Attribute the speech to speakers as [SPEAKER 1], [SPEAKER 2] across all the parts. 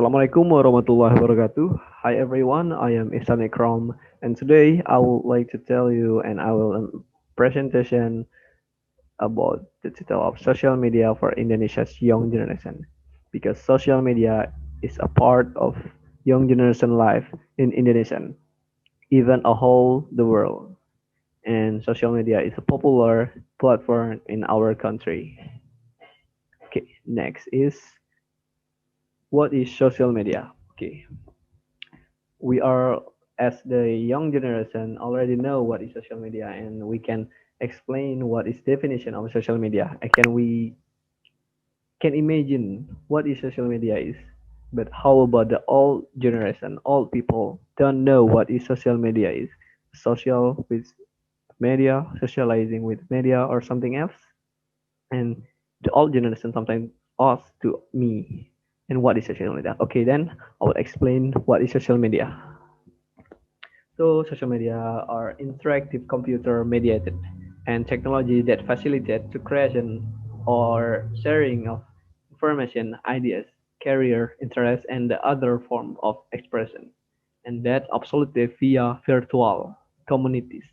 [SPEAKER 1] Assalamualaikum warahmatullahi wabarakatuh. Hi everyone, I am Ihsanul Ikrom, and today I would like to tell you and I will presentation about the title of social media for Indonesia's young generation. Because social media is a part of young generation life in Indonesia, even a whole the world. And social media is a popular platform in our country. Okay, next is what is social media? Okay, we are as the young generation already know what is social media and we can explain what is definition of social media. Can we can imagine what is social media is, but how about the old generation, old people don't know what is social media is. Social with media, socializing with media or something else. And the old generation sometimes ask to me, and what is social media? Okay, then I will explain what is social media. So social media are interactive computer mediated and technology that facilitate the creation or sharing of information, ideas, career, interests, and the other form of expression. And that absolutely via virtual communities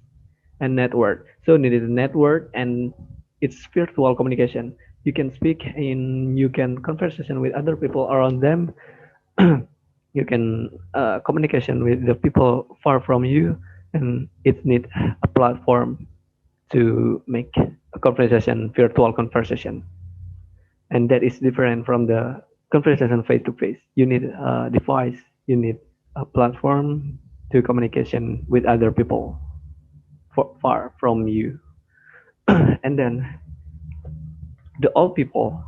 [SPEAKER 1] and network. So needed a network and it's virtual communication. You can speak in you can conversation with other people around them. You can communication with the people far from you, and it need a platform to make a conversation, virtual conversation, and that is different from the conversation face to face. You need a device, you need a platform to communication with other people far from you. And then the old people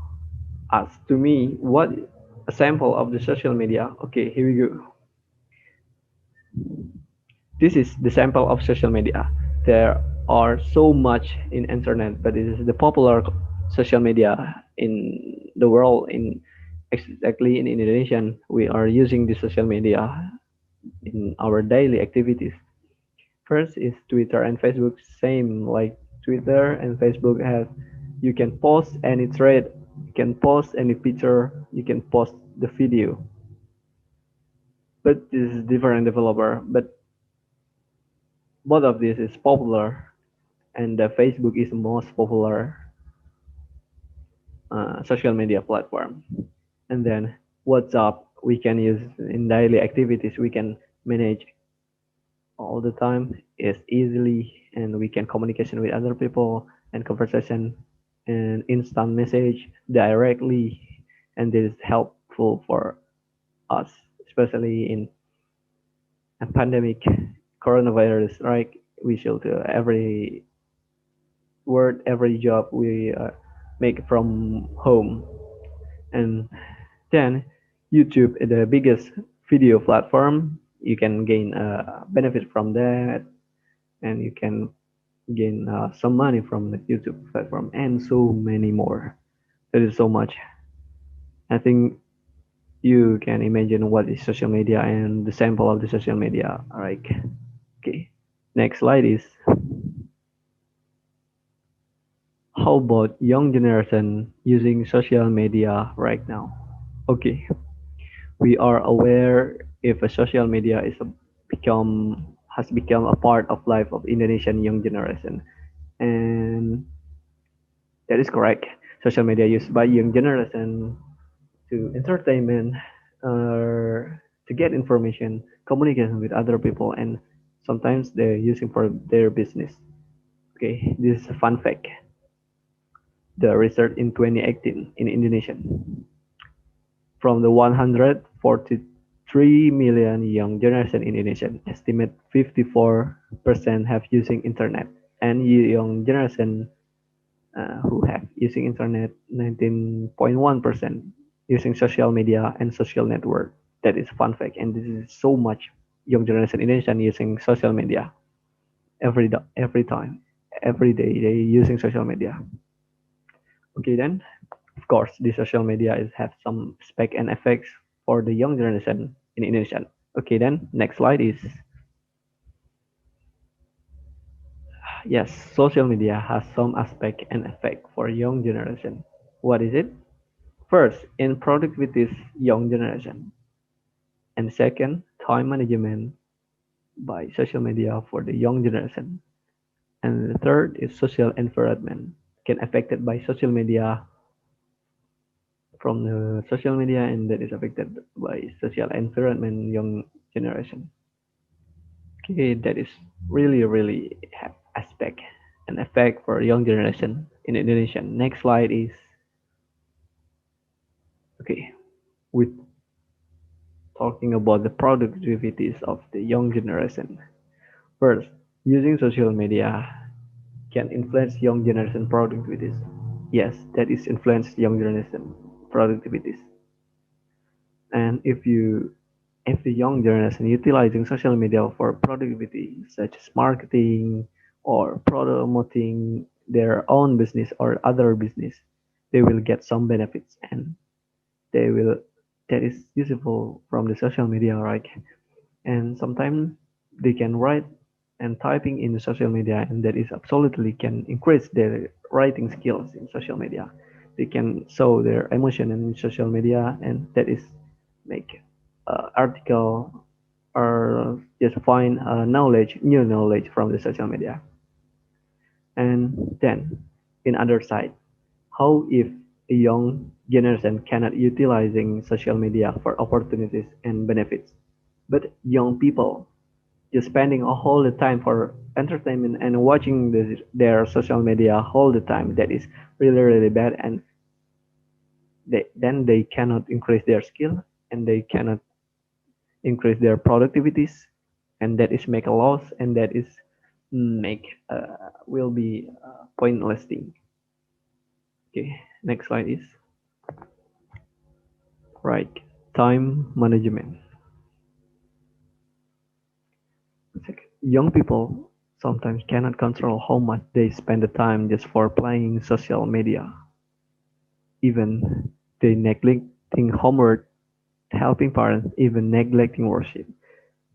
[SPEAKER 1] ask to me what a sample of the social media. Okay, here we go. This is the sample of social media. There are so much in internet, but it is the popular social media in the world. In exactly in Indonesia, we are using the social media in our daily activities. First is Twitter and Facebook. Same like Twitter and Facebook have. You can post any thread, you can post any picture, you can post the video. But this is different developer. But both of this is popular and the Facebook is the most popular social media platform. And then WhatsApp we can use in daily activities. We can manage all the time is easily, and we can communication with other people and conversation and instant message directly, and this is helpful for us, especially in a pandemic, coronavirus. Right, we should every work, every job we make from home. And then YouTube is the biggest video platform. You can gain benefit from that, and you can gain some money from the YouTube platform, and so many more. There is so much. I think you can imagine what is social media and the sample of the social media. All right. Okay. Next slide is how about young generation using social media right now? Okay, we are aware if a social media is a become has become a part of life of Indonesian young generation, and that is correct. Social media used by young generation to entertainment, to get information, communication with other people, and sometimes they're using for their business. Okay, this is a fun fact. The research in 2018 in Indonesia. From the 143 million young generation in Indonesia, estimate 54% have using internet, and young generation who have using internet 19.1% using social media and social network. That is fun fact, and this is so much young generation in Indonesia using social media every time, every day they using social media. Okay, then of course the social media is have some spec and effects for the young generation in Indonesia. Okay, then next slide is yes, social media has some aspect and effect for young generation. What is it? First, in productivities young generation. And second, time management by social media for the young generation. And the third is social environment can affected by social media from the social media and that is affected by social environment young generation. Okay, that is really have aspect and effect for young generation in Indonesia. Next slide is okay. With talking about the productivities of the young generation. First, using social media can influence young generation productivities. Yes, that is influence young generation productivities. And if the young generation utilizing social media for productivity, such as marketing or promoting their own business or other business, they will get some benefits and they will that is useful from the social media, right? And sometimes they can write and typing in the social media and that is absolutely can increase their writing skills in social media. They can show their emotion in social media and that is make article or just find knowledge new knowledge from the social media. And then in other side, how if a young generation cannot utilizing social media for opportunities and benefits, but young people just spending a whole the time for entertainment and watching their social media all the time, that is really bad and then they cannot increase their skill and they cannot increase their productivities and that is make a loss and that is make will be pointless thing. Okay, next slide is right, time management. Young people sometimes cannot control how much they spend the time just for playing social media. Even they neglecting homework, helping parents, even neglecting worship.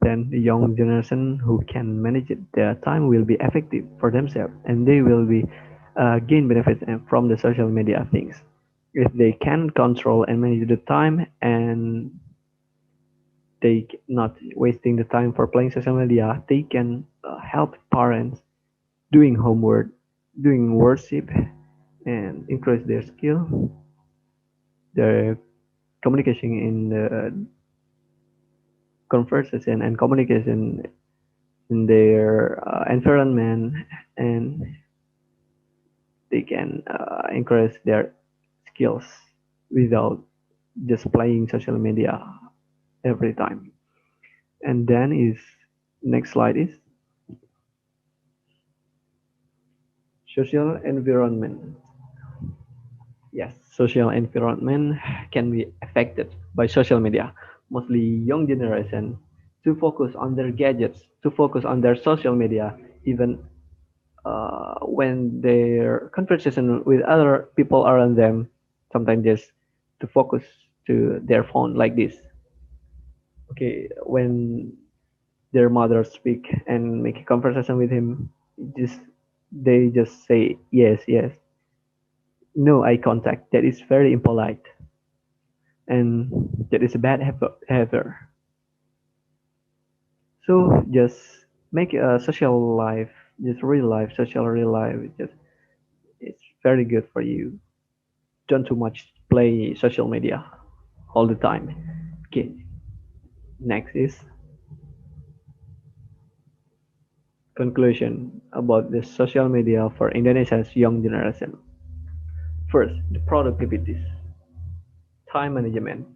[SPEAKER 1] Then the young generation who can manage their time will be effective for themselves and they will be gain benefits from the social media things. If they can control and manage the time and they not wasting the time for playing social media, they can help parents doing homework, doing worship, and increase their skill, their communication in the conversation and communication in their environment, and they can increase their skills without just playing social media every time. And then is next slide is social environment. Yes, social environment can be affected by social media. Mostly young generation to focus on their gadgets, to focus on their social media, even when their conversation with other people around them, sometimes just to focus to their phone like this. Okay, when their mother speak and make a conversation with him, just they just say yes, yes, no eye contact. That is very impolite and that is a bad behavior. So just make a social life, just real life, social real life. Just it's very good for you. Don't too much play social media all the time. Okay, next is conclusion about the social media for Indonesia's young generation. First, the productivities, time management,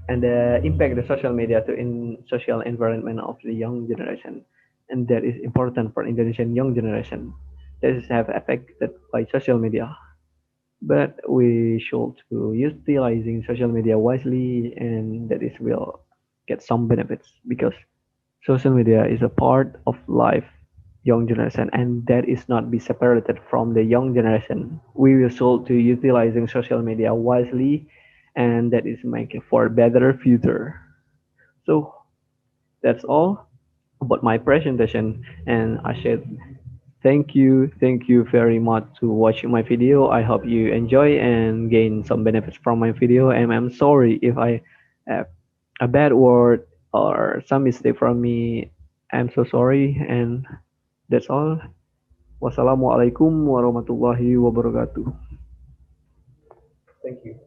[SPEAKER 1] and the impact the social media to in social environment of the young generation, and that is important for Indonesian young generation. That is have affected by social media, but we should to utilizing social media wisely, and that is will get some benefits because social media is a part of life young generation and that is not be separated from the young generation. We will should to utilizing social media wisely and that is making for a better future. So that's all about my presentation and I said thank you very much to watching my video. I hope you enjoy and gain some benefits from my video and I'm sorry if I have a bad word or some mistake from me, I'm so sorry. And that's all. Wassalamualaikum warahmatullahi wabarakatuh.
[SPEAKER 2] Thank you.